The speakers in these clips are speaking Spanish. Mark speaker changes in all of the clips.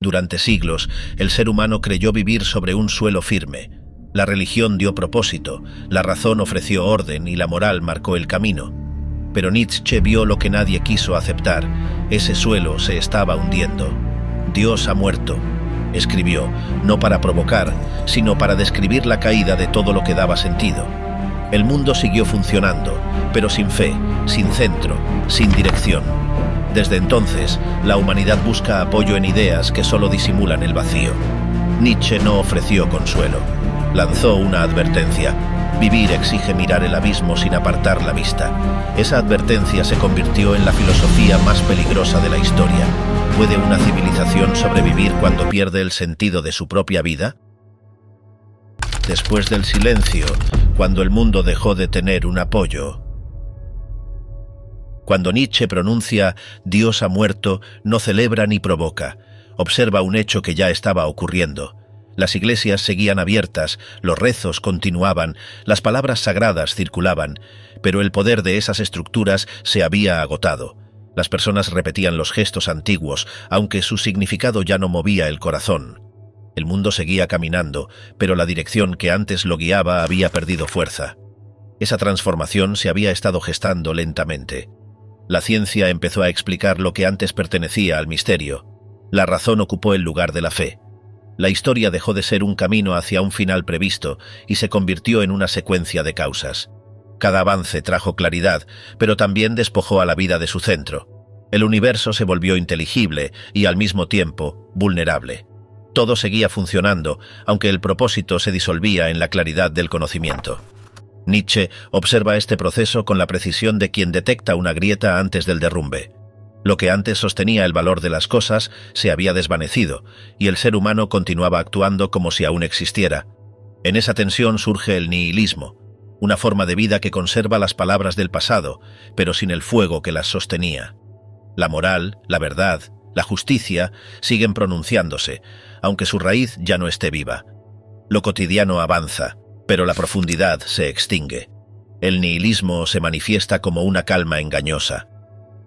Speaker 1: Durante siglos, el ser humano creyó vivir sobre un suelo firme. La religión dio propósito, la razón ofreció orden y la moral marcó el camino. Pero Nietzsche vio lo que nadie quiso aceptar. Ese suelo se estaba hundiendo. Dios ha muerto, escribió, no para provocar, sino para describir la caída de todo lo que daba sentido. El mundo siguió funcionando, pero sin fe, sin centro, sin dirección. Desde entonces, la humanidad busca apoyo en ideas que solo disimulan el vacío. Nietzsche no ofreció consuelo. Lanzó una advertencia. Vivir exige mirar el abismo sin apartar la vista. Esa advertencia se convirtió en la filosofía más peligrosa de la historia. ¿Puede una civilización sobrevivir cuando pierde el sentido de su propia vida? Después del silencio, cuando el mundo dejó de tener un apoyo. Cuando Nietzsche pronuncia «Dios ha muerto», no celebra ni provoca. Observa un hecho que ya estaba ocurriendo. Las iglesias seguían abiertas, los rezos continuaban, las palabras sagradas circulaban, pero el poder de esas estructuras se había agotado. Las personas repetían los gestos antiguos, aunque su significado ya no movía el corazón. El mundo seguía caminando, pero la dirección que antes lo guiaba había perdido fuerza. Esa transformación se había estado gestando lentamente. La ciencia empezó a explicar lo que antes pertenecía al misterio. La razón ocupó el lugar de la fe. La historia dejó de ser un camino hacia un final previsto y se convirtió en una secuencia de causas. Cada avance trajo claridad, pero también despojó a la vida de su centro. El universo se volvió inteligible y, al mismo tiempo, vulnerable. Todo seguía funcionando, aunque el propósito se disolvía en la claridad del conocimiento. Nietzsche observa este proceso con la precisión de quien detecta una grieta antes del derrumbe. Lo que antes sostenía el valor de las cosas se había desvanecido, y el ser humano continuaba actuando como si aún existiera. En esa tensión surge el nihilismo, una forma de vida que conserva las palabras del pasado, pero sin el fuego que las sostenía. La moral, la verdad, la justicia siguen pronunciándose, aunque su raíz ya no esté viva. Lo cotidiano avanza, pero la profundidad se extingue. El nihilismo se manifiesta como una calma engañosa.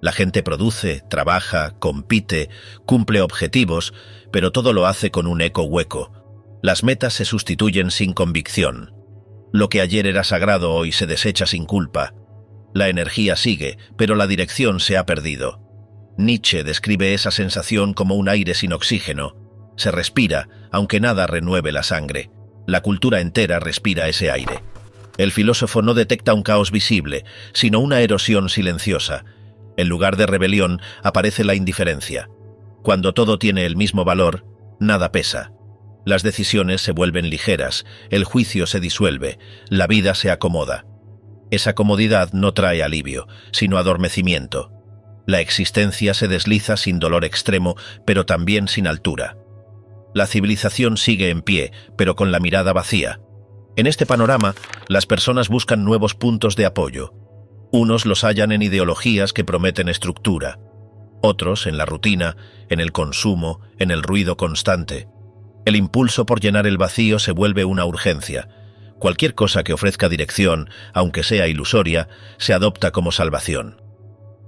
Speaker 1: La gente produce, trabaja, compite, cumple objetivos, pero todo lo hace con un eco hueco. Las metas se sustituyen sin convicción. Lo que ayer era sagrado hoy se desecha sin culpa. La energía sigue, pero la dirección se ha perdido. Nietzsche describe esa sensación como un aire sin oxígeno. Se respira, aunque nada renueve la sangre. La cultura entera respira ese aire. El filósofo no detecta un caos visible, sino una erosión silenciosa. En lugar de rebelión, aparece la indiferencia. Cuando todo tiene el mismo valor, nada pesa. Las decisiones se vuelven ligeras, el juicio se disuelve, la vida se acomoda. Esa comodidad no trae alivio, sino adormecimiento. La existencia se desliza sin dolor extremo, pero también sin altura. La civilización sigue en pie, pero con la mirada vacía. En este panorama, las personas buscan nuevos puntos de apoyo. Unos los hallan en ideologías que prometen estructura, otros en la rutina, en el consumo, en el ruido constante. El impulso por llenar el vacío se vuelve una urgencia. Cualquier cosa que ofrezca dirección, aunque sea ilusoria, se adopta como salvación.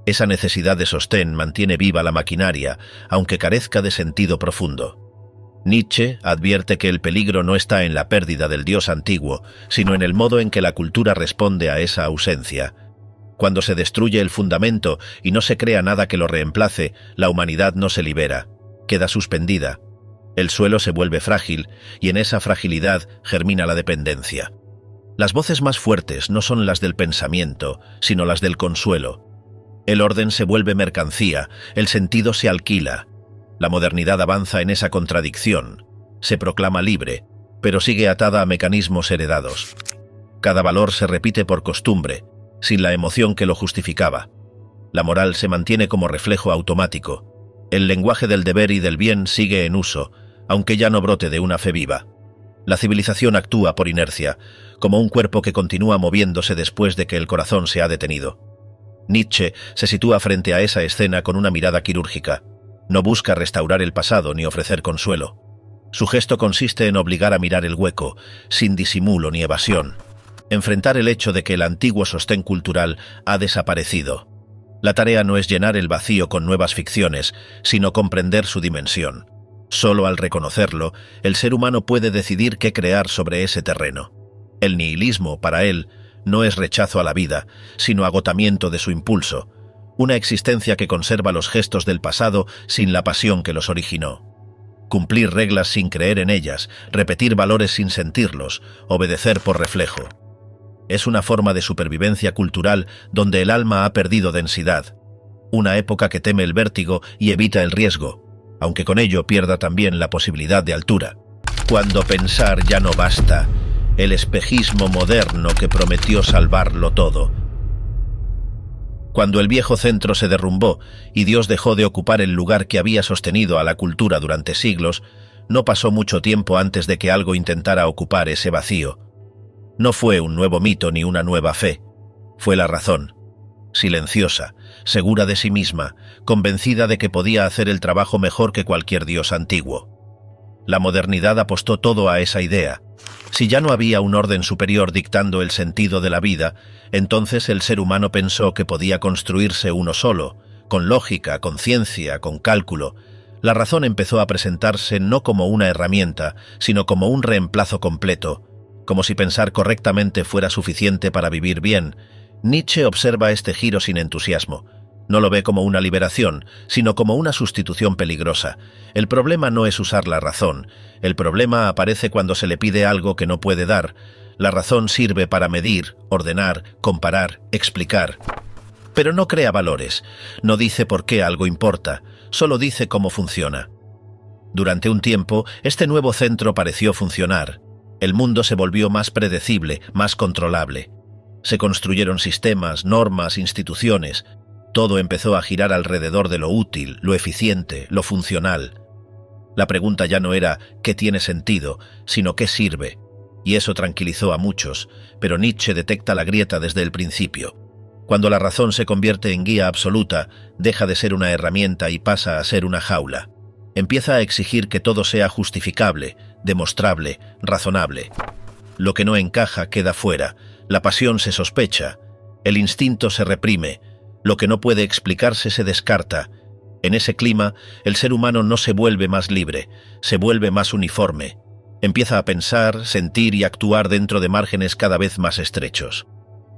Speaker 1: Esa necesidad de sostén mantiene viva la maquinaria, aunque carezca de sentido profundo. Nietzsche advierte que el peligro no está en la pérdida del Dios antiguo, sino en el modo en que la cultura responde a esa ausencia. Cuando se destruye el fundamento y no se crea nada que lo reemplace, la humanidad no se libera, queda suspendida. El suelo se vuelve frágil y en esa fragilidad germina la dependencia. Las voces más fuertes no son las del pensamiento, sino las del consuelo. El orden se vuelve mercancía, el sentido se alquila. La modernidad avanza en esa contradicción. Se proclama libre, pero sigue atada a mecanismos heredados. Cada valor se repite por costumbre, sin la emoción que lo justificaba. La moral se mantiene como reflejo automático. El lenguaje del deber y del bien sigue en uso, aunque ya no brote de una fe viva. La civilización actúa por inercia, como un cuerpo que continúa moviéndose después de que el corazón se ha detenido. Nietzsche se sitúa frente a esa escena con una mirada quirúrgica. No busca restaurar el pasado ni ofrecer consuelo. Su gesto consiste en obligar a mirar el hueco, sin disimulo ni evasión. Enfrentar el hecho de que el antiguo sostén cultural ha desaparecido. La tarea no es llenar el vacío con nuevas ficciones, sino comprender su dimensión. Solo al reconocerlo, el ser humano puede decidir qué crear sobre ese terreno. El nihilismo, para él, no es rechazo a la vida, sino agotamiento de su impulso, una existencia que conserva los gestos del pasado sin la pasión que los originó. Cumplir reglas sin creer en ellas, repetir valores sin sentirlos, obedecer por reflejo. Es una forma de supervivencia cultural donde el alma ha perdido densidad, una época que teme el vértigo y evita el riesgo, aunque con ello pierda también la posibilidad de altura. Cuando pensar ya no basta, el espejismo moderno que prometió salvarlo todo. Cuando el viejo centro se derrumbó y Dios dejó de ocupar el lugar que había sostenido a la cultura durante siglos, no pasó mucho tiempo antes de que algo intentara ocupar ese vacío. No fue un nuevo mito ni una nueva fe, fue la razón, silenciosa, segura de sí misma, convencida de que podía hacer el trabajo mejor que cualquier dios antiguo. La modernidad apostó todo a esa idea. Si ya no había un orden superior dictando el sentido de la vida, entonces el ser humano pensó que podía construirse uno solo, con lógica, con ciencia, con cálculo. La razón empezó a presentarse no como una herramienta, sino como un reemplazo completo, como si pensar correctamente fuera suficiente para vivir bien. Nietzsche observa este giro sin entusiasmo. No lo ve como una liberación, sino como una sustitución peligrosa. El problema no es usar la razón. El problema aparece cuando se le pide algo que no puede dar. La razón sirve para medir, ordenar, comparar, explicar. Pero no crea valores. No dice por qué algo importa. Solo dice cómo funciona. Durante un tiempo, este nuevo centro pareció funcionar. El mundo se volvió más predecible, más controlable. Se construyeron sistemas, normas, instituciones. Todo empezó a girar alrededor de lo útil, lo eficiente, lo funcional. La pregunta ya no era ¿qué tiene sentido?, sino ¿qué sirve? Y eso tranquilizó a muchos, pero Nietzsche detecta la grieta desde el principio. Cuando la razón se convierte en guía absoluta, deja de ser una herramienta y pasa a ser una jaula. Empieza a exigir que todo sea justificable, demostrable, razonable. Lo que no encaja queda fuera, la pasión se sospecha, el instinto se reprime, lo que no puede explicarse se descarta. En ese clima, el ser humano no se vuelve más libre, se vuelve más uniforme. Empieza a pensar, sentir y actuar dentro de márgenes cada vez más estrechos.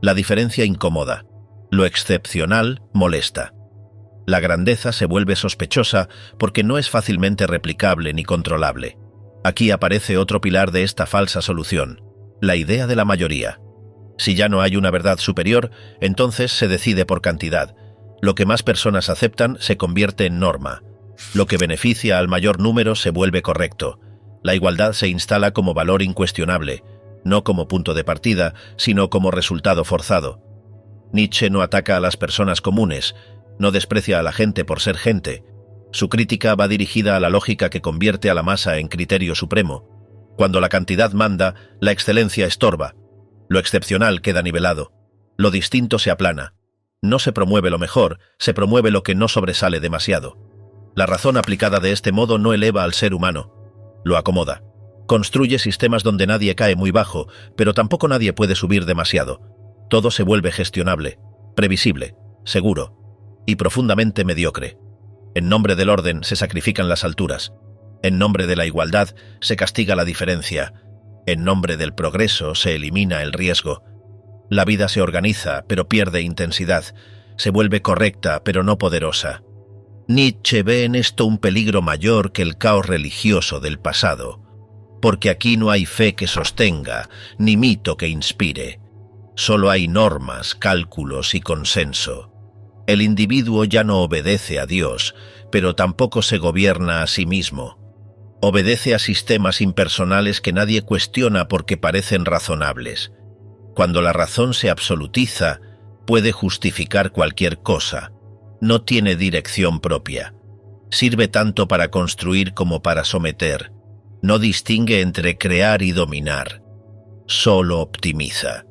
Speaker 1: La diferencia incomoda. Lo excepcional molesta. La grandeza se vuelve sospechosa porque no es fácilmente replicable ni controlable. Aquí aparece otro pilar de esta falsa solución, la idea de la mayoría. Si ya no hay una verdad superior, entonces se decide por cantidad. Lo que más personas aceptan se convierte en norma. Lo que beneficia al mayor número se vuelve correcto. La igualdad se instala como valor incuestionable, no como punto de partida, sino como resultado forzado. Nietzsche no ataca a las personas comunes, no desprecia a la gente por ser gente. Su crítica va dirigida a la lógica que convierte a la masa en criterio supremo. Cuando la cantidad manda, la excelencia estorba. Lo excepcional queda nivelado. Lo distinto se aplana. No se promueve lo mejor, se promueve lo que no sobresale demasiado. La razón aplicada de este modo no eleva al ser humano. Lo acomoda. Construye sistemas donde nadie cae muy bajo, pero tampoco nadie puede subir demasiado. Todo se vuelve gestionable, previsible, seguro y profundamente mediocre. En nombre del orden se sacrifican las alturas. En nombre de la igualdad se castiga la diferencia. En nombre del progreso se elimina el riesgo. La vida se organiza, pero pierde intensidad. Se vuelve correcta, pero no poderosa. Nietzsche ve en esto un peligro mayor que el caos religioso del pasado, porque aquí no hay fe que sostenga, ni mito que inspire. Solo hay normas, cálculos y consenso. El individuo ya no obedece a Dios, pero tampoco se gobierna a sí mismo. Obedece a sistemas impersonales que nadie cuestiona porque parecen razonables. Cuando la razón se absolutiza, puede justificar cualquier cosa. No tiene dirección propia. Sirve tanto para construir como para someter. No distingue entre crear y dominar. Solo optimiza.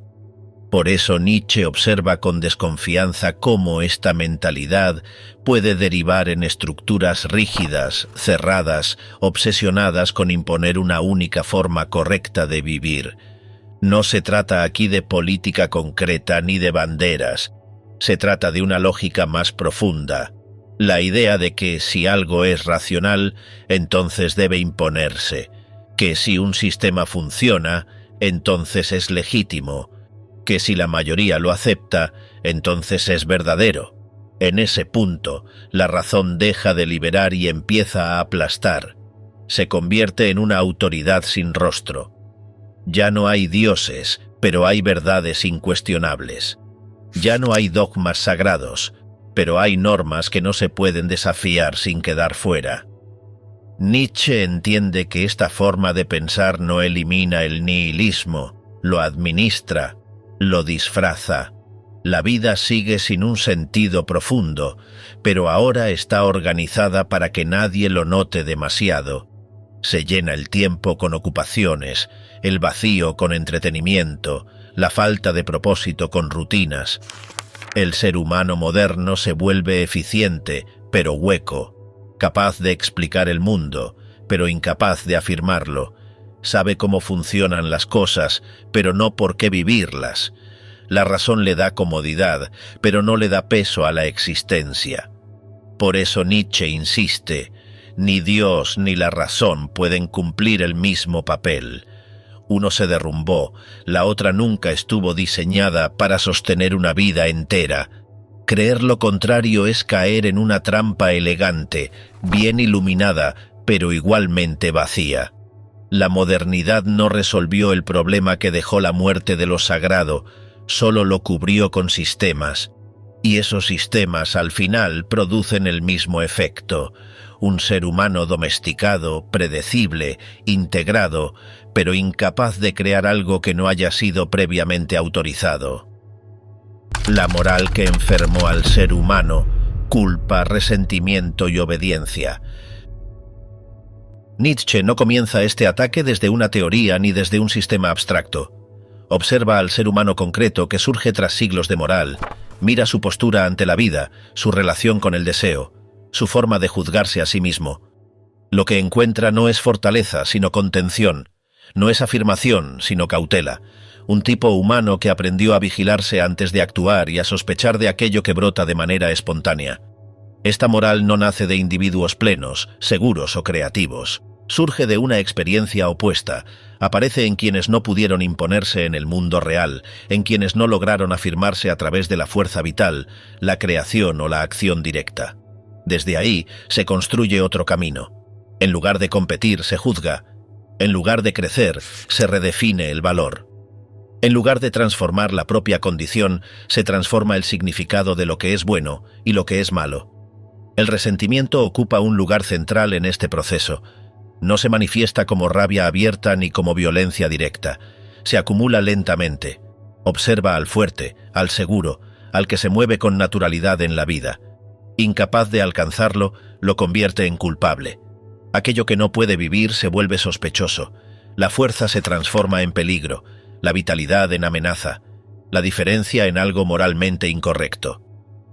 Speaker 1: Por eso Nietzsche observa con desconfianza cómo esta mentalidad puede derivar en estructuras rígidas, cerradas, obsesionadas con imponer una única forma correcta de vivir. No se trata aquí de política concreta ni de banderas. Se trata de una lógica más profunda, La idea de que si algo es racional, entonces debe imponerse, que si un sistema funciona, entonces es legítimo, que si la mayoría lo acepta, entonces es verdadero. En ese punto, la razón deja de liberar y empieza a aplastar. Se convierte en una autoridad sin rostro. Ya no hay dioses, pero hay verdades incuestionables. Ya no hay dogmas sagrados, pero hay normas que no se pueden desafiar sin quedar fuera. Nietzsche entiende que esta forma de pensar no elimina el nihilismo, lo administra, lo disfraza. La vida sigue sin un sentido profundo, pero ahora está organizada para que nadie lo note demasiado. Se llena el tiempo con ocupaciones, el vacío con entretenimiento, la falta de propósito con rutinas. El ser humano moderno se vuelve eficiente, pero hueco, capaz de explicar el mundo, pero incapaz de afirmarlo. Sabe cómo funcionan las cosas, pero no por qué vivirlas. La razón le da comodidad, pero no le da peso a la existencia. Por eso Nietzsche insiste, ni Dios ni la razón pueden cumplir el mismo papel. Uno se derrumbó, la otra nunca estuvo diseñada para sostener una vida entera. Creer lo contrario es caer en una trampa elegante, bien iluminada, pero igualmente vacía. La modernidad no resolvió el problema que dejó la muerte de lo sagrado, solo lo cubrió con sistemas. Y esos sistemas al final producen el mismo efecto. Un ser humano domesticado, predecible, integrado, pero incapaz de crear algo que no haya sido previamente autorizado. La moral que enfermó al ser humano, culpa, resentimiento y obediencia. Nietzsche no comienza este ataque desde una teoría ni desde un sistema abstracto. Observa al ser humano concreto que surge tras siglos de moral, mira su postura ante la vida, su relación con el deseo, su forma de juzgarse a sí mismo. Lo que encuentra no es fortaleza, sino contención, no es afirmación, sino cautela, un tipo humano que aprendió a vigilarse antes de actuar y a sospechar de aquello que brota de manera espontánea. Esta moral no nace de individuos plenos, seguros o creativos. Surge de una experiencia opuesta, aparece en quienes no pudieron imponerse en el mundo real, en quienes no lograron afirmarse a través de la fuerza vital, la creación o la acción directa. Desde ahí se construye otro camino. En lugar de competir, se juzga. En lugar de crecer, se redefine el valor. En lugar de transformar la propia condición, se transforma el significado de lo que es bueno y lo que es malo. El resentimiento ocupa un lugar central en este proceso. No se manifiesta como rabia abierta ni como violencia directa. Se acumula lentamente. Observa al fuerte, al seguro, al que se mueve con naturalidad en la vida. Incapaz de alcanzarlo, lo convierte en culpable. Aquello que no puede vivir se vuelve sospechoso. La fuerza se transforma en peligro, la vitalidad en amenaza, la diferencia en algo moralmente incorrecto.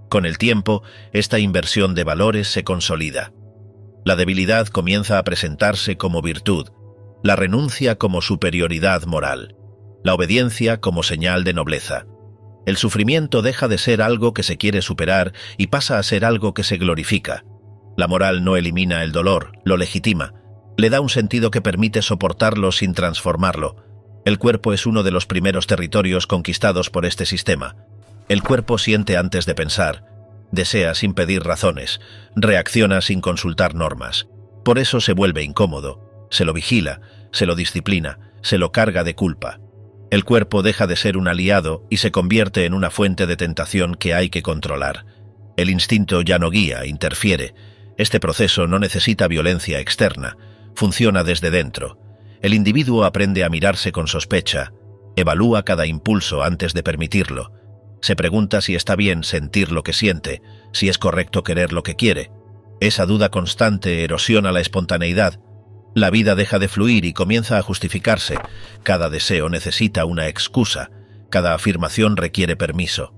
Speaker 1: Con el tiempo, esta inversión de valores se consolida. La debilidad comienza a presentarse como virtud, la renuncia como superioridad moral, la obediencia como señal de nobleza. El sufrimiento deja de ser algo que se quiere superar y pasa a ser algo que se glorifica. La moral no elimina el dolor, lo legitima, le da un sentido que permite soportarlo sin transformarlo. El cuerpo es uno de los primeros territorios conquistados por este sistema. El cuerpo siente antes de pensar, desea sin pedir razones, reacciona sin consultar normas. Por eso se vuelve incómodo, se lo vigila, se lo disciplina, se lo carga de culpa. El cuerpo deja de ser un aliado y se convierte en una fuente de tentación que hay que controlar. El instinto ya no guía, interfiere. Este proceso no necesita violencia externa, funciona desde dentro. El individuo aprende a mirarse con sospecha, evalúa cada impulso antes de permitirlo. Se pregunta si está bien sentir lo que siente, si es correcto querer lo que quiere. Esa duda constante erosiona la espontaneidad. La vida deja de fluir y comienza a justificarse. Cada deseo necesita una excusa, cada afirmación requiere permiso.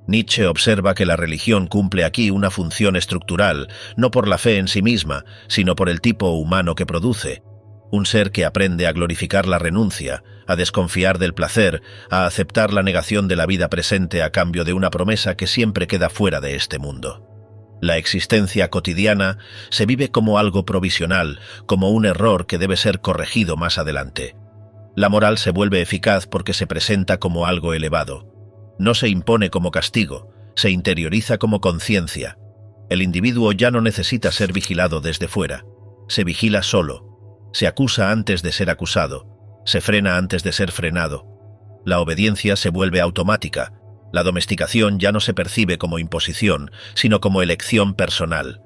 Speaker 1: Nietzsche observa que la religión cumple aquí una función estructural, no por la fe en sí misma, sino por el tipo humano que produce. Un ser que aprende a glorificar la renuncia, a desconfiar del placer, a aceptar la negación de la vida presente a cambio de una promesa que siempre queda fuera de este mundo. La existencia cotidiana se vive como algo provisional, como un error que debe ser corregido más adelante. La moral se vuelve eficaz porque se presenta como algo elevado. No se impone como castigo, se interioriza como conciencia. El individuo ya no necesita ser vigilado desde fuera. Se vigila solo. Se acusa antes de ser acusado. Se frena antes de ser frenado. La obediencia se vuelve automática. La domesticación ya no se percibe como imposición, sino como elección personal.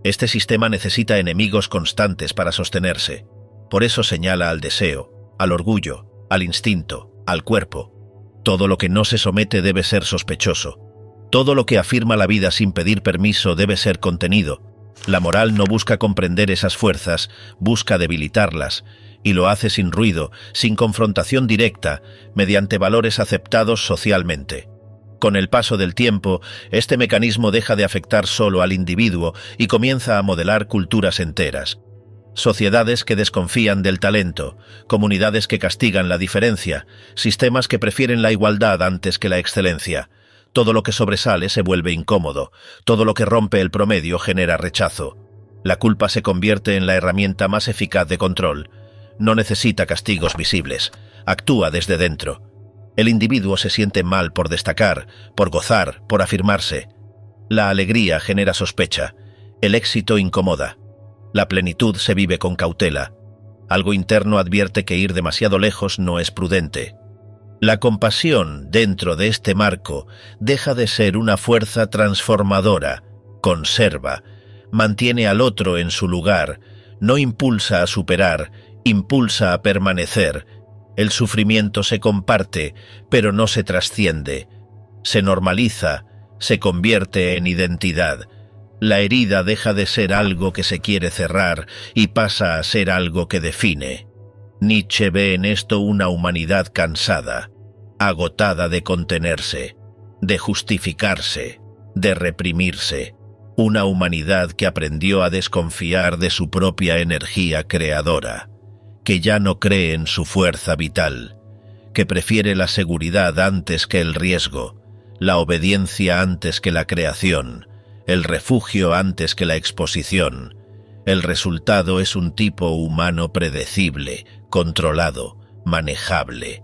Speaker 1: Este sistema necesita enemigos constantes para sostenerse. Por eso señala al deseo, al orgullo, al instinto, al cuerpo. Todo lo que no se somete debe ser sospechoso. Todo lo que afirma la vida sin pedir permiso debe ser contenido. La moral no busca comprender esas fuerzas, busca debilitarlas, y lo hace sin ruido, sin confrontación directa, mediante valores aceptados socialmente. Con el paso del tiempo, este mecanismo deja de afectar solo al individuo y comienza a modelar culturas enteras. Sociedades que desconfían del talento, comunidades que castigan la diferencia, sistemas que prefieren la igualdad antes que la excelencia. Todo lo que sobresale se vuelve incómodo, todo lo que rompe el promedio genera rechazo. La culpa se convierte en la herramienta más eficaz de control. No necesita castigos visibles, actúa desde dentro. El individuo se siente mal por destacar, por gozar, por afirmarse. La alegría genera sospecha, el éxito incomoda. La plenitud se vive con cautela. Algo interno advierte que ir demasiado lejos no es prudente. La compasión, dentro de este marco, deja de ser una fuerza transformadora, conserva, mantiene al otro en su lugar, no impulsa a superar, impulsa a permanecer. El sufrimiento se comparte, pero no se trasciende. Se normaliza, se convierte en identidad. La herida deja de ser algo que se quiere cerrar y pasa a ser algo que define. Nietzsche ve en esto una humanidad cansada, agotada de contenerse, de justificarse, de reprimirse. Una humanidad que aprendió a desconfiar de su propia energía creadora, que ya no cree en su fuerza vital, que prefiere la seguridad antes que el riesgo, la obediencia antes que la creación, el refugio antes que la exposición. El resultado es un tipo humano predecible, controlado, manejable.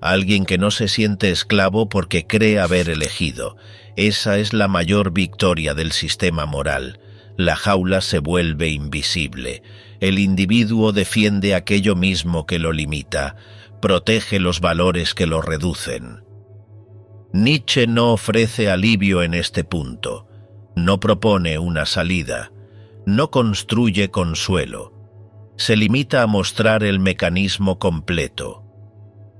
Speaker 1: Alguien que no se siente esclavo porque cree haber elegido. Esa es la mayor victoria del sistema moral. La jaula se vuelve invisible. El individuo defiende aquello mismo que lo limita, protege los valores que lo reducen. Nietzsche no ofrece alivio en este punto. No propone una salida, no construye consuelo, se limita a mostrar el mecanismo completo.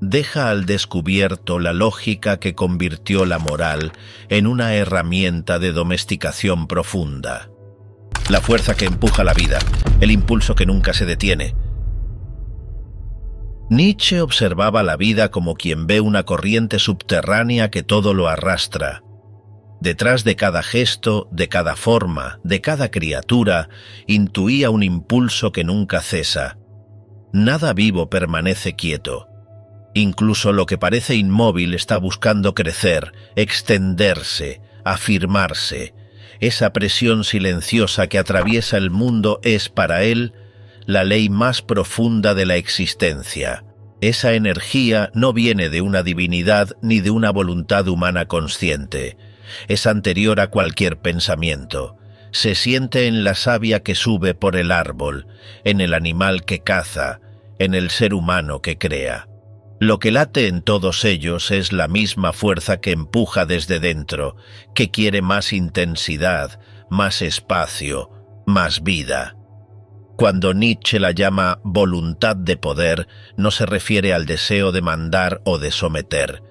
Speaker 1: Deja al descubierto la lógica que convirtió la moral en una herramienta de domesticación profunda. La fuerza que empuja la vida, el impulso que nunca se detiene. Nietzsche observaba la vida como quien ve una corriente subterránea que todo lo arrastra. Detrás de cada gesto, de cada forma, de cada criatura, intuía un impulso que nunca cesa. Nada vivo permanece quieto. Incluso lo que parece inmóvil está buscando crecer, extenderse, afirmarse. Esa presión silenciosa que atraviesa el mundo es, para él, la ley más profunda de la existencia. Esa energía no viene de una divinidad ni de una voluntad humana consciente. Es anterior a cualquier pensamiento. Se siente en la savia que sube por el árbol, en el animal que caza, en el ser humano que crea. Lo que late en todos ellos es la misma fuerza que empuja desde dentro, que quiere más intensidad, más espacio, más vida. Cuando Nietzsche la llama voluntad de poder, no se refiere al deseo de mandar o de someter.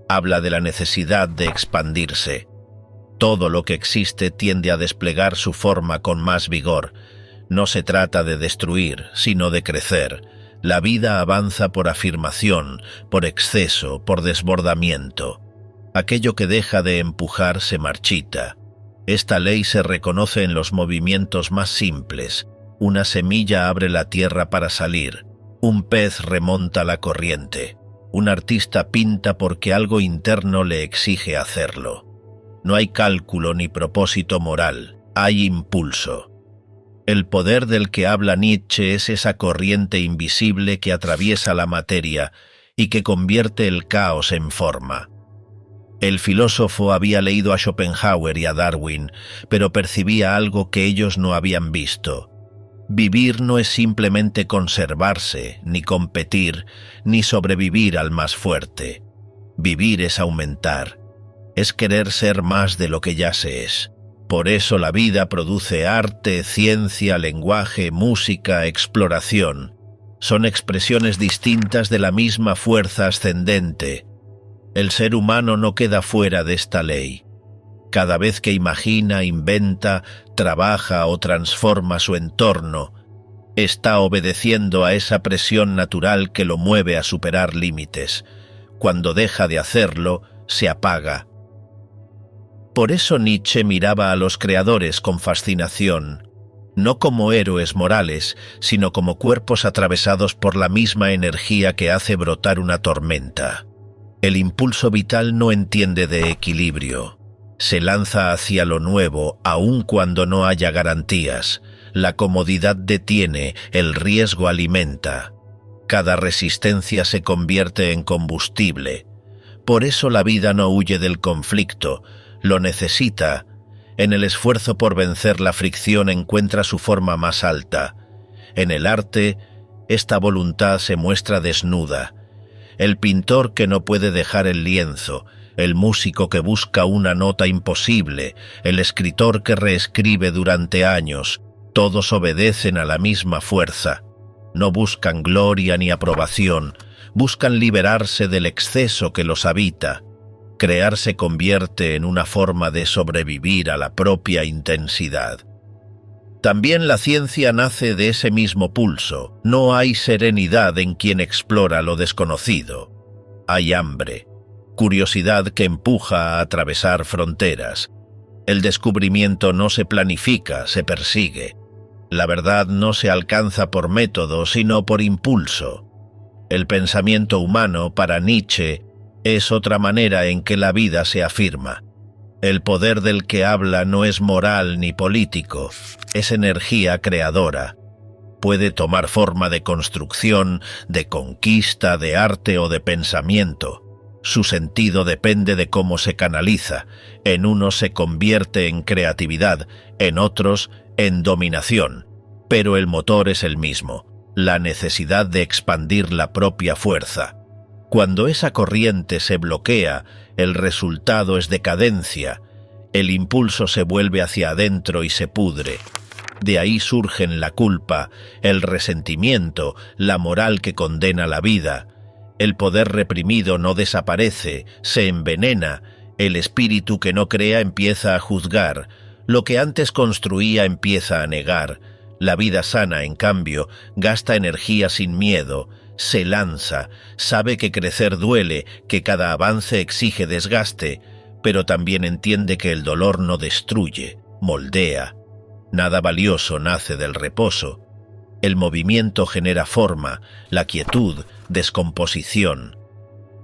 Speaker 1: Habla de la necesidad de expandirse. Todo lo que existe tiende a desplegar su forma con más vigor. No se trata de destruir, sino de crecer. La vida avanza por afirmación, por exceso, por desbordamiento. Aquello que deja de empujar se marchita. Esta ley se reconoce en los movimientos más simples. Una semilla abre la tierra para salir. Un pez remonta la corriente. Un artista pinta porque algo interno le exige hacerlo. No hay cálculo ni propósito moral. hay impulso. El poder del que habla Nietzsche es esa corriente invisible que atraviesa la materia y que convierte el caos en forma. El filósofo había leído a Schopenhauer y a Darwin, pero percibía algo que ellos no habían visto. Vivir no es simplemente conservarse, ni competir, ni sobrevivir al más fuerte. Vivir es aumentar, es querer ser más de lo que ya se es. Por eso la vida produce arte, ciencia, lenguaje, música, exploración. Son expresiones distintas de la misma fuerza ascendente. El ser humano no queda fuera de esta ley. Cada vez que imagina, inventa, trabaja o transforma su entorno, está obedeciendo a esa presión natural que lo mueve a superar límites. Cuando deja de hacerlo, se apaga. Por eso Nietzsche miraba a los creadores con fascinación, no como héroes morales, sino como cuerpos atravesados por la misma energía que hace brotar una tormenta. El impulso vital no entiende de equilibrio. Se lanza hacia lo nuevo, aun cuando no haya garantías. La comodidad detiene, el riesgo alimenta. Cada resistencia se convierte en combustible. Por eso la vida no huye del conflicto, lo necesita. En el esfuerzo por vencer la fricción encuentra su forma más alta. En el arte, esta voluntad se muestra desnuda. El pintor que no puede dejar el lienzo, el músico que busca una nota imposible, el escritor que reescribe durante años, todos obedecen a la misma fuerza. No buscan gloria ni aprobación, buscan liberarse del exceso que los habita. Crear se convierte en una forma de sobrevivir a la propia intensidad. También la ciencia nace de ese mismo pulso. No hay serenidad en quien explora lo desconocido. Hay hambre, curiosidad que empuja a atravesar fronteras. El descubrimiento no se planifica, se persigue. La verdad no se alcanza por método, sino por impulso. El pensamiento humano, para Nietzsche, es otra manera en que la vida se afirma. El poder del que habla no es moral ni político, es energía creadora. Puede tomar forma de construcción, de conquista, de arte o de pensamiento. Su sentido depende de cómo se canaliza. En unos se convierte en creatividad, en otros en dominación. Pero el motor es el mismo, la necesidad de expandir la propia fuerza. Cuando esa corriente se bloquea, el resultado es decadencia. El impulso se vuelve hacia adentro y se pudre. De ahí surgen la culpa, el resentimiento, la moral que condena la vida. El poder reprimido no desaparece, se envenena. El espíritu que no crea empieza a juzgar. Lo que antes construía empieza a negar. La vida sana, en cambio, gasta energía sin miedo. Se lanza, sabe que crecer duele, que cada avance exige desgaste, pero también entiende que el dolor no destruye, moldea. Nada valioso nace del reposo. El movimiento genera forma, la quietud, descomposición.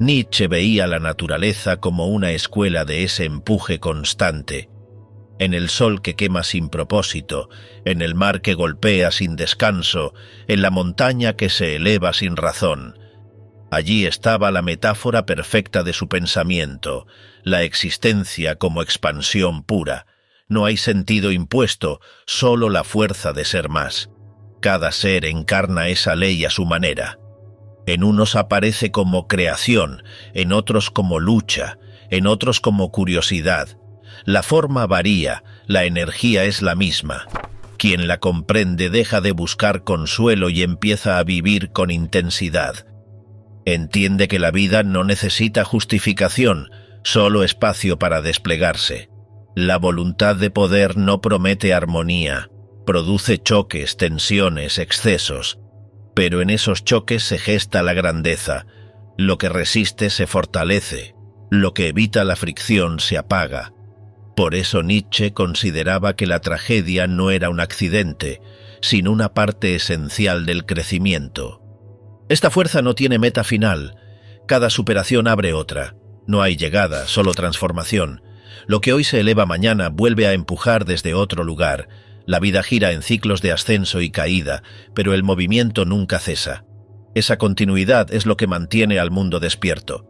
Speaker 1: Nietzsche veía la naturaleza como una escuela de ese empuje constante. En el sol que quema sin propósito, en el mar que golpea sin descanso, en la montaña que se eleva sin razón. Allí estaba la metáfora perfecta de su pensamiento, la existencia como expansión pura. No hay sentido impuesto, solo la fuerza de ser más. Cada ser encarna esa ley a su manera. En unos aparece como creación, en otros como lucha, en otros como curiosidad. La forma varía, la energía es la misma. Quien la comprende deja de buscar consuelo y empieza a vivir con intensidad. Entiende que la vida no necesita justificación, solo espacio para desplegarse. La voluntad de poder no promete armonía, produce choques, tensiones, excesos. Pero en esos choques se gesta la grandeza. Lo que resiste se fortalece, lo que evita la fricción se apaga. Por eso Nietzsche consideraba que la tragedia no era un accidente, sino una parte esencial del crecimiento. Esta fuerza no tiene meta final. Cada superación abre otra. No hay llegada, solo transformación. Lo que hoy se eleva mañana vuelve a empujar desde otro lugar. La vida gira en ciclos de ascenso y caída, pero el movimiento nunca cesa. Esa continuidad es lo que mantiene al mundo despierto.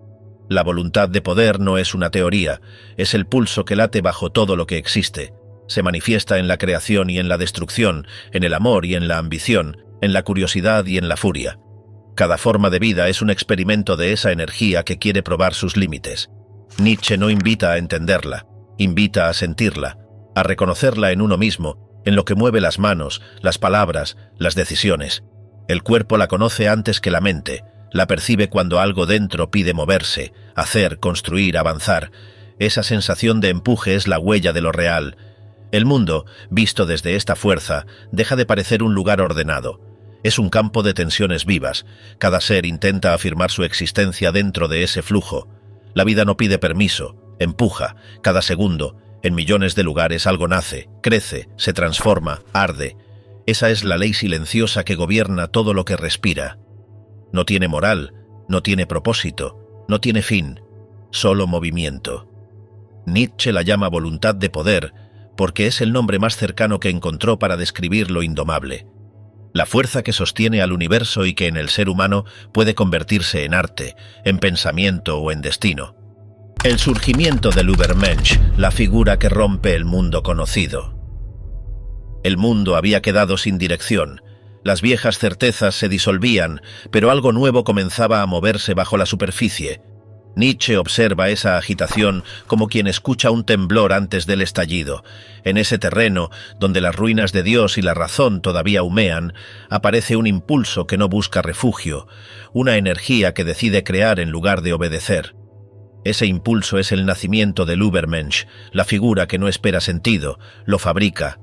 Speaker 1: La voluntad de poder no es una teoría, es el pulso que late bajo todo lo que existe. Se manifiesta en la creación y en la destrucción, en el amor y en la ambición, en la curiosidad y en la furia. Cada forma de vida es un experimento de esa energía que quiere probar sus límites. Nietzsche no invita a entenderla, invita a sentirla, a reconocerla en uno mismo, en lo que mueve las manos, las palabras, las decisiones. El cuerpo la conoce antes que la mente, la percibe cuando algo dentro pide moverse, hacer, construir, avanzar. Esa sensación de empuje es la huella de lo real. El mundo, visto desde esta fuerza, deja de parecer un lugar ordenado. Es un campo de tensiones vivas. Cada ser intenta afirmar su existencia dentro de ese flujo. La vida no pide permiso, empuja, cada segundo. En millones de lugares algo nace, crece, se transforma, arde. Esa es la ley silenciosa que gobierna todo lo que respira. No tiene moral, no tiene propósito, no tiene fin, solo movimiento. Nietzsche la llama voluntad de poder porque es el nombre más cercano que encontró para describir lo indomable. La fuerza que sostiene al universo y que en el ser humano puede convertirse en arte, en pensamiento o en destino. El surgimiento del Übermensch, la figura que rompe el mundo conocido. El mundo había quedado sin dirección. Las viejas certezas se disolvían, pero algo nuevo comenzaba a moverse bajo la superficie. Nietzsche observa esa agitación como quien escucha un temblor antes del estallido. En ese terreno, donde las ruinas de Dios y la razón todavía humean, aparece un impulso que no busca refugio, una energía que decide crear en lugar de obedecer. Ese impulso es el nacimiento del Übermensch, la figura que no espera sentido, lo fabrica.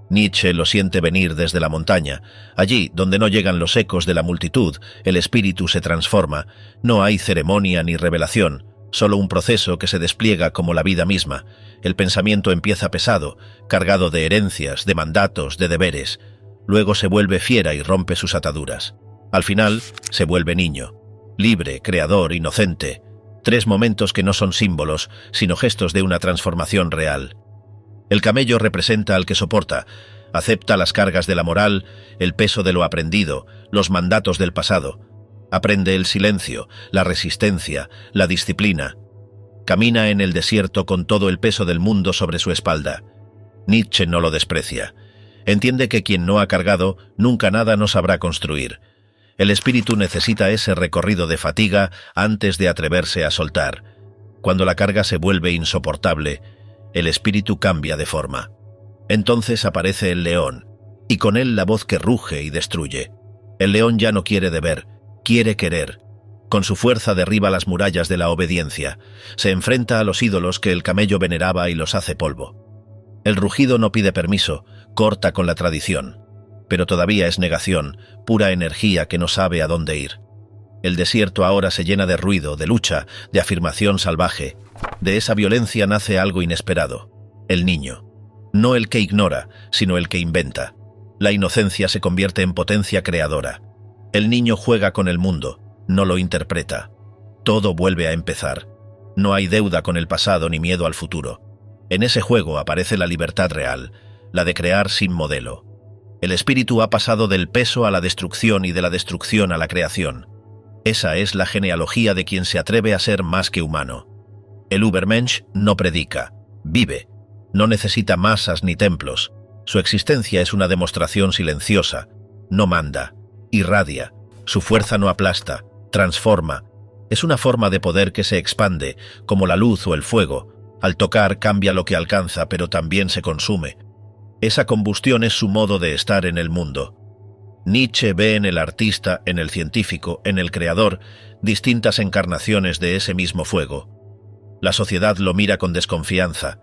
Speaker 1: Nietzsche lo siente venir desde la montaña. Allí, donde no llegan los ecos de la multitud, el espíritu se transforma. No hay ceremonia ni revelación, solo un proceso que se despliega como la vida misma. El pensamiento empieza pesado, cargado de herencias, de mandatos, de deberes. Luego se vuelve fiera y rompe sus ataduras. Al final, se vuelve niño, libre, creador, inocente. 3 momentos que no son símbolos, sino gestos de una transformación real. El camello representa al que soporta, acepta las cargas de la moral, el peso de lo aprendido, los mandatos del pasado. Aprende el silencio, la resistencia, la disciplina. Camina en el desierto con todo el peso del mundo sobre su espalda. Nietzsche no lo desprecia. Entiende que quien no ha cargado, nunca nada no sabrá construir. El espíritu necesita ese recorrido de fatiga antes de atreverse a soltar. Cuando la carga se vuelve insoportable, el espíritu cambia de forma. Entonces aparece el león, y con él la voz que ruge y destruye. El león ya no quiere deber, quiere querer. Con su fuerza derriba las murallas de la obediencia. Se enfrenta a los ídolos que el camello veneraba y los hace polvo. El rugido no pide permiso, corta con la tradición. Pero todavía es negación, pura energía que no sabe a dónde ir. El desierto ahora se llena de ruido, de lucha, de afirmación salvaje. De esa violencia nace algo inesperado. El niño. No el que ignora, sino el que inventa. La inocencia se convierte en potencia creadora. El niño juega con el mundo, no lo interpreta. Todo vuelve a empezar. No hay deuda con el pasado ni miedo al futuro. En ese juego aparece la libertad real, la de crear sin modelo. El espíritu ha pasado del peso a la destrucción y de la destrucción a la creación. Esa es la genealogía de quien se atreve a ser más que humano. El Übermensch no predica, vive. No necesita masas ni templos. Su existencia es una demostración silenciosa. No manda, irradia. Su fuerza no aplasta, transforma. Es una forma de poder que se expande, como la luz o el fuego. Al tocar cambia lo que alcanza, pero también se consume. Esa combustión es su modo de estar en el mundo. Nietzsche ve en el artista, en el científico, en el creador, distintas encarnaciones de ese mismo fuego. La sociedad lo mira con desconfianza.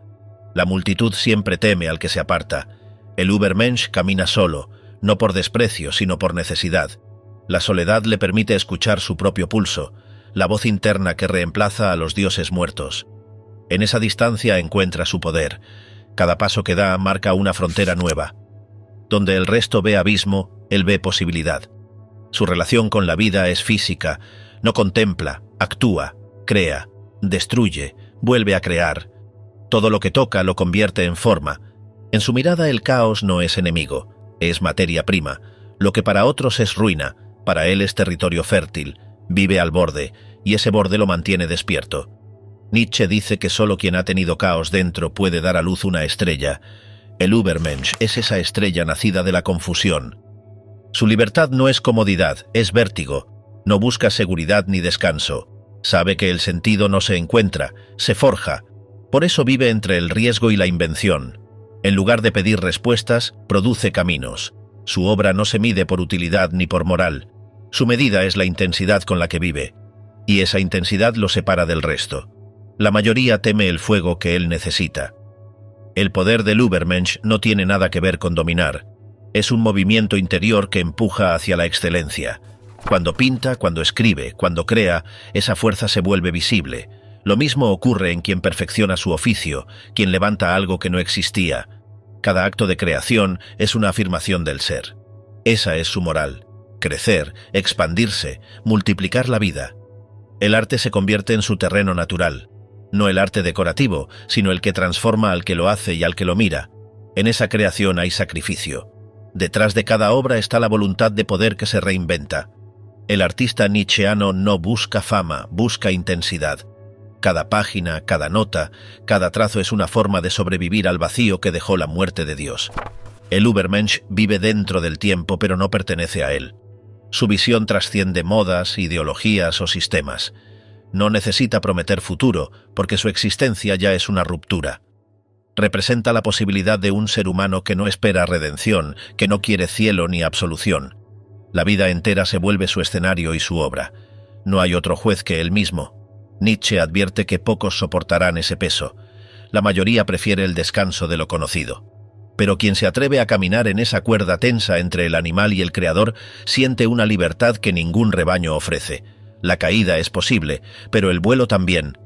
Speaker 1: La multitud siempre teme al que se aparta. El Übermensch camina solo, no por desprecio, sino por necesidad. La soledad le permite escuchar su propio pulso, la voz interna que reemplaza a los dioses muertos. En esa distancia encuentra su poder. Cada paso que da marca una frontera nueva. Donde el resto ve abismo, él ve posibilidad. Su relación con la vida es física, no contempla, actúa, crea, destruye, vuelve a crear. Todo lo que toca lo convierte en forma. En su mirada el caos no es enemigo, es materia prima. Lo que para otros es ruina, para él es territorio fértil, vive al borde, y ese borde lo mantiene despierto. Nietzsche dice que solo quien ha tenido caos dentro puede dar a luz una estrella. El Übermensch es esa estrella nacida de la confusión. Su libertad no es comodidad, es vértigo. No busca seguridad ni descanso. Sabe que el sentido no se encuentra, se forja. Por eso vive entre el riesgo y la invención. En lugar de pedir respuestas, produce caminos. Su obra no se mide por utilidad ni por moral. Su medida es la intensidad con la que vive. Y esa intensidad lo separa del resto. La mayoría teme el fuego que él necesita. El poder del Übermensch no tiene nada que ver con dominar. Es un movimiento interior que empuja hacia la excelencia. Cuando pinta, cuando escribe, cuando crea, esa fuerza se vuelve visible. Lo mismo ocurre en quien perfecciona su oficio, quien levanta algo que no existía. Cada acto de creación es una afirmación del ser. Esa es su moral. Crecer, expandirse, multiplicar la vida. El arte se convierte en su terreno natural. No el arte decorativo, sino el que transforma al que lo hace y al que lo mira. En esa creación hay sacrificio. Detrás de cada obra está la voluntad de poder que se reinventa. El artista nietzscheano no busca fama, busca intensidad. Cada página, cada nota, cada trazo es una forma de sobrevivir al vacío que dejó la muerte de Dios. El Übermensch vive dentro del tiempo, pero no pertenece a él. Su visión trasciende modas, ideologías o sistemas. No necesita prometer futuro, porque su existencia ya es una ruptura. Representa la posibilidad de un ser humano que no espera redención, que no quiere cielo ni absolución. La vida entera se vuelve su escenario y su obra. No hay otro juez que él mismo. Nietzsche advierte que pocos soportarán ese peso. La mayoría prefiere el descanso de lo conocido. Pero quien se atreve a caminar en esa cuerda tensa entre el animal y el creador siente una libertad que ningún rebaño ofrece. La caída es posible, pero el vuelo también.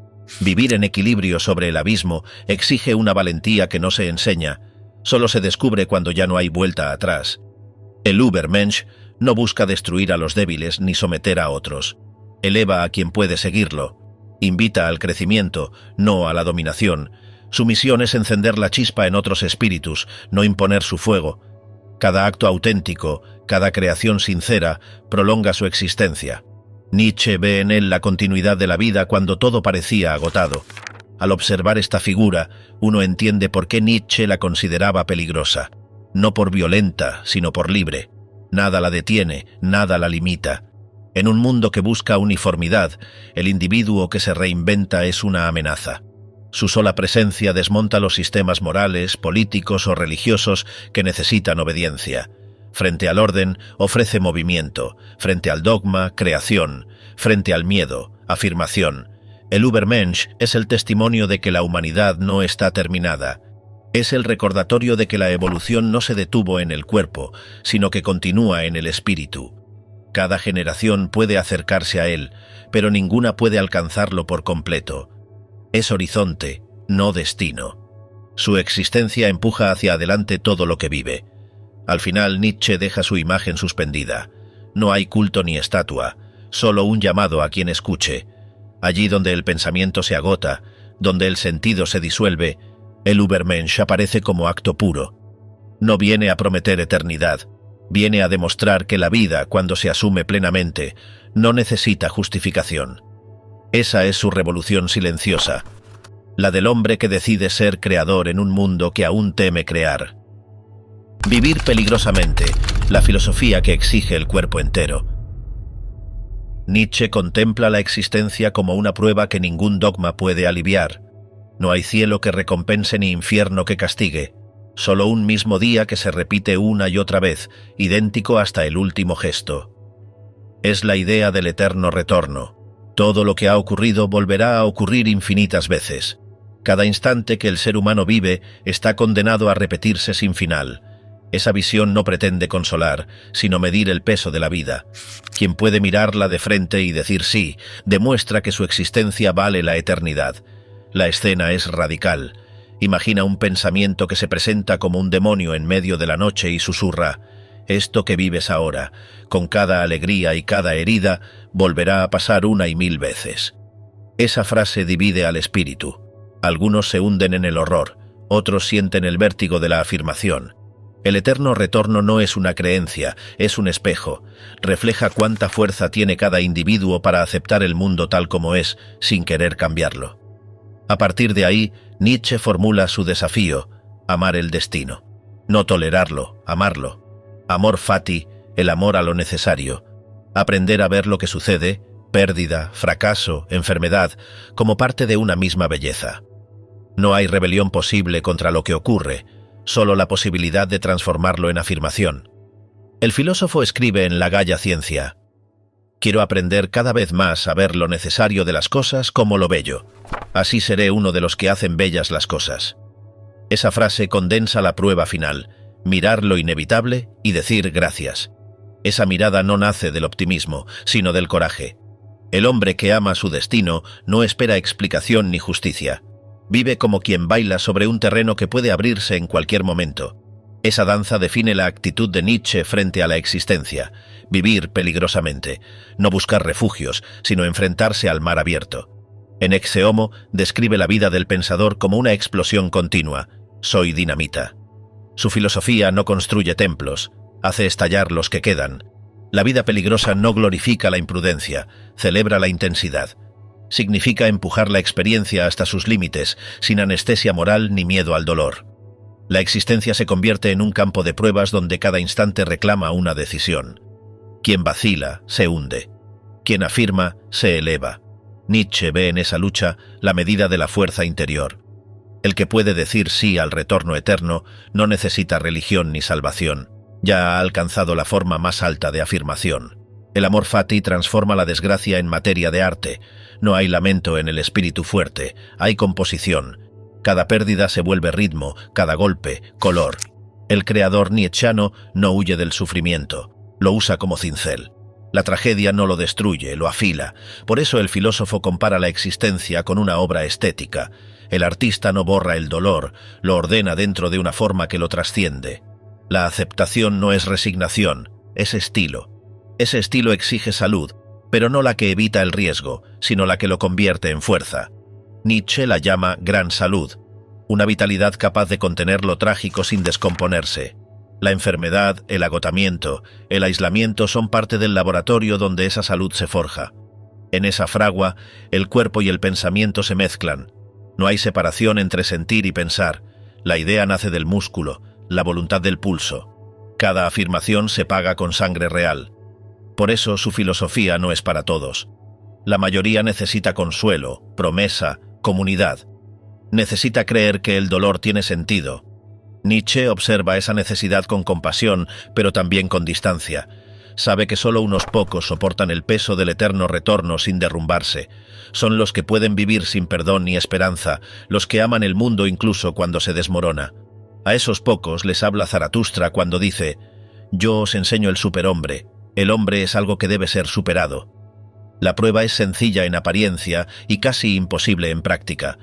Speaker 1: Vivir en equilibrio sobre el abismo exige una valentía que no se enseña. Solo se descubre cuando ya no hay vuelta atrás. El Übermensch no busca destruir a los débiles ni someter a otros. Eleva a quien puede seguirlo. Invita al crecimiento, no a la dominación. Su misión es encender la chispa en otros espíritus, no imponer su fuego. Cada acto auténtico, cada creación sincera, prolonga su existencia. Nietzsche ve en él la continuidad de la vida cuando todo parecía agotado. Al observar esta figura, uno entiende por qué Nietzsche la consideraba peligrosa. No por violenta, sino por libre. Nada la detiene, nada la limita. En un mundo que busca uniformidad, el individuo que se reinventa es una amenaza. Su sola presencia desmonta los sistemas morales, políticos o religiosos que necesitan obediencia. Frente al orden, ofrece movimiento. Frente al dogma, creación. Frente al miedo, afirmación. El Übermensch es el testimonio de que la humanidad no está terminada. Es el recordatorio de que la evolución no se detuvo en el cuerpo, sino que continúa en el espíritu. Cada generación puede acercarse a él, pero ninguna puede alcanzarlo por completo. Es horizonte, no destino. Su existencia empuja hacia adelante todo lo que vive. Al final Nietzsche deja su imagen suspendida. No hay culto ni estatua, solo un llamado a quien escuche. Allí donde el pensamiento se agota, donde el sentido se disuelve, el Übermensch aparece como acto puro. No viene a prometer eternidad. Viene a demostrar que la vida, cuando se asume plenamente, no necesita justificación. Esa es su revolución silenciosa, la del hombre que decide ser creador en un mundo que aún teme crear. Vivir peligrosamente, la filosofía que exige el cuerpo entero. Nietzsche contempla la existencia como una prueba que ningún dogma puede aliviar. No hay cielo que recompense ni infierno que castigue. Solo un mismo día que se repite una y otra vez, idéntico hasta el último gesto. Es la idea del eterno retorno. Todo lo que ha ocurrido volverá a ocurrir infinitas veces. Cada instante que el ser humano vive está condenado a repetirse sin final. Esa visión no pretende consolar, sino medir el peso de la vida. Quien puede mirarla de frente y decir sí, demuestra que su existencia vale la eternidad. La escena es radical. Imagina un pensamiento que se presenta como un demonio en medio de la noche y susurra: esto que vives ahora, con cada alegría y cada herida, volverá a pasar una y mil veces. Esa frase divide al espíritu. Algunos se hunden en el horror, otros sienten el vértigo de la afirmación. El eterno retorno no es una creencia, es un espejo. Refleja cuánta fuerza tiene cada individuo para aceptar el mundo tal como es, sin querer cambiarlo. A partir de ahí, Nietzsche formula su desafío: amar el destino. No tolerarlo, amarlo. Amor fati, el amor a lo necesario. Aprender a ver lo que sucede, pérdida, fracaso, enfermedad, como parte de una misma belleza. No hay rebelión posible contra lo que ocurre, solo la posibilidad de transformarlo en afirmación. El filósofo escribe en La Gaia Ciencia: quiero aprender cada vez más a ver lo necesario de las cosas como lo bello. Así seré uno de los que hacen bellas las cosas. Esa frase condensa la prueba final: mirar lo inevitable y decir gracias. Esa mirada no nace del optimismo, sino del coraje. El hombre que ama su destino no espera explicación ni justicia. Vive como quien baila sobre un terreno que puede abrirse en cualquier momento. Esa danza define la actitud de Nietzsche frente a la existencia: vivir peligrosamente, no buscar refugios, sino enfrentarse al mar abierto. En Ecce Homo describe la vida del pensador como una explosión continua: soy dinamita. Su filosofía no construye templos, hace estallar los que quedan. La vida peligrosa no glorifica la imprudencia, celebra la intensidad. Significa empujar la experiencia hasta sus límites, sin anestesia moral ni miedo al dolor. La existencia se convierte en un campo de pruebas donde cada instante reclama una decisión. Quien vacila, se hunde. Quien afirma, se eleva. Nietzsche ve en esa lucha la medida de la fuerza interior. El que puede decir sí al retorno eterno no necesita religión ni salvación. Ya ha alcanzado la forma más alta de afirmación. El amor fati transforma la desgracia en materia de arte. No hay lamento en el espíritu fuerte, hay composición. Cada pérdida se vuelve ritmo, cada golpe, color. El creador nietzscheano no huye del sufrimiento, lo usa como cincel. La tragedia no lo destruye, lo afila. Por eso el filósofo compara la existencia con una obra estética. El artista no borra el dolor, lo ordena dentro de una forma que lo trasciende. La aceptación no es resignación, es estilo. Ese estilo exige salud, pero no la que evita el riesgo, sino la que lo convierte en fuerza. Nietzsche la llama gran salud, una vitalidad capaz de contener lo trágico sin descomponerse. La enfermedad, el agotamiento, el aislamiento son parte del laboratorio donde esa salud se forja. En esa fragua, el cuerpo y el pensamiento se mezclan. No hay separación entre sentir y pensar. La idea nace del músculo, la voluntad del pulso. Cada afirmación se paga con sangre real. Por eso su filosofía no es para todos. La mayoría necesita consuelo, promesa, comunidad. Necesita creer que el dolor tiene sentido. Nietzsche observa esa necesidad con compasión, pero también con distancia. Sabe que solo unos pocos soportan el peso del eterno retorno sin derrumbarse. Son los que pueden vivir sin perdón ni esperanza, los que aman el mundo incluso cuando se desmorona. A esos pocos les habla Zaratustra cuando dice: «Yo os enseño el superhombre. El hombre es algo que debe ser superado». La prueba es sencilla en apariencia y casi imposible en práctica.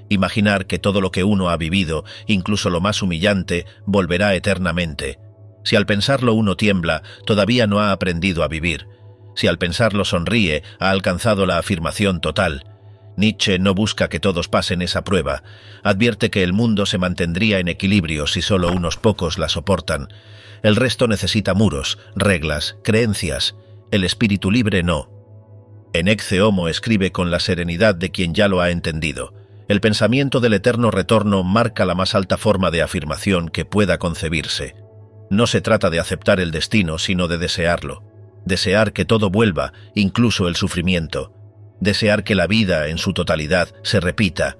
Speaker 1: Imaginar que todo lo que uno ha vivido, incluso lo más humillante, volverá eternamente. Si al pensarlo uno tiembla, todavía no ha aprendido a vivir. Si al pensarlo sonríe, ha alcanzado la afirmación total. Nietzsche no busca que todos pasen esa prueba. Advierte que el mundo se mantendría en equilibrio si solo unos pocos la soportan. El resto necesita muros, reglas, creencias. El espíritu libre no. En Ecce Homo escribe con la serenidad de quien ya lo ha entendido. El pensamiento del eterno retorno marca la más alta forma de afirmación que pueda concebirse. No se trata de aceptar el destino, sino de desearlo. Desear que todo vuelva, incluso el sufrimiento. Desear que la vida, en su totalidad, se repita.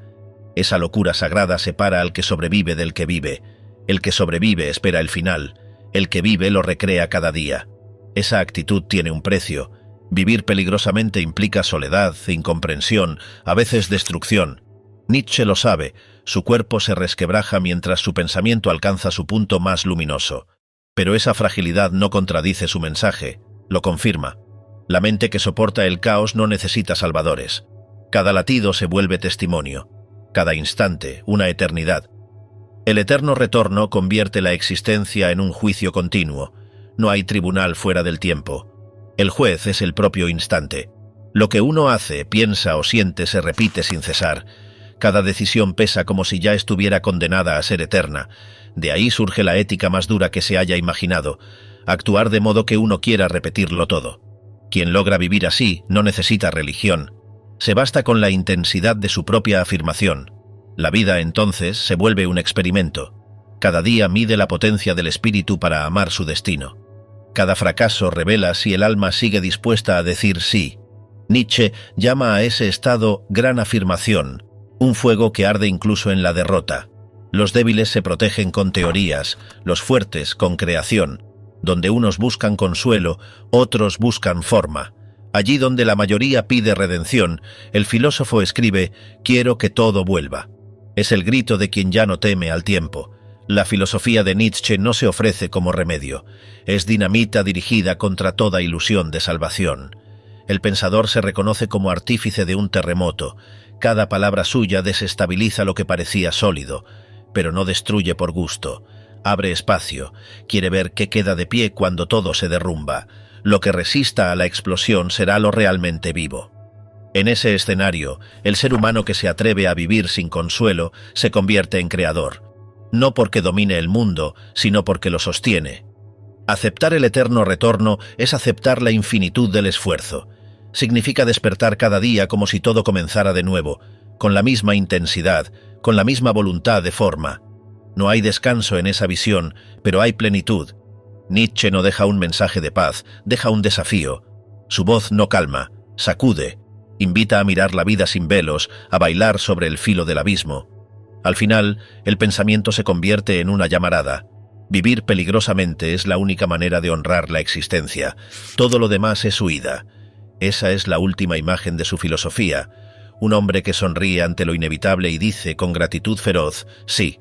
Speaker 1: Esa locura sagrada separa al que sobrevive del que vive. El que sobrevive espera el final. El que vive lo recrea cada día. Esa actitud tiene un precio. Vivir peligrosamente implica soledad, incomprensión, a veces destrucción. Nietzsche lo sabe, su cuerpo se resquebraja mientras su pensamiento alcanza su punto más luminoso. Pero esa fragilidad no contradice su mensaje, lo confirma. La mente que soporta el caos no necesita salvadores. Cada latido se vuelve testimonio, cada instante una eternidad. El eterno retorno convierte la existencia en un juicio continuo. No hay tribunal fuera del tiempo. El juez es el propio instante. Lo que uno hace, piensa o siente se repite sin cesar. Cada decisión pesa como si ya estuviera condenada a ser eterna. De ahí surge la ética más dura que se haya imaginado: actuar de modo que uno quiera repetirlo todo. Quien logra vivir así no necesita religión. Se basta con la intensidad de su propia afirmación. La vida, entonces, se vuelve un experimento. Cada día mide la potencia del espíritu para amar su destino. Cada fracaso revela si el alma sigue dispuesta a decir sí. Nietzsche llama a ese estado gran afirmación, un fuego que arde incluso en la derrota. Los débiles se protegen con teorías, los fuertes con creación. Donde unos buscan consuelo, otros buscan forma. Allí donde la mayoría pide redención, el filósofo escribe: «Quiero que todo vuelva». Es el grito de quien ya no teme al tiempo. La filosofía de Nietzsche no se ofrece como remedio. Es dinamita dirigida contra toda ilusión de salvación. El pensador se reconoce como artífice de un terremoto. Cada palabra suya desestabiliza lo que parecía sólido, pero no destruye por gusto. Abre espacio, quiere ver qué queda de pie cuando todo se derrumba. Lo que resista a la explosión será lo realmente vivo. En ese escenario, el ser humano que se atreve a vivir sin consuelo se convierte en creador. No porque domine el mundo, sino porque lo sostiene. Aceptar el eterno retorno es aceptar la infinitud del esfuerzo. Significa despertar cada día como si todo comenzara de nuevo, con la misma intensidad, con la misma voluntad de forma. No hay descanso en esa visión, pero hay plenitud. Nietzsche no deja un mensaje de paz, deja un desafío. Su voz no calma, sacude, invita a mirar la vida sin velos, a bailar sobre el filo del abismo. Al final, el pensamiento se convierte en una llamarada. Vivir peligrosamente es la única manera de honrar la existencia. Todo lo demás es huida. Esa es la última imagen de su filosofía. Un hombre que sonríe ante lo inevitable y dice con gratitud feroz: «Sí,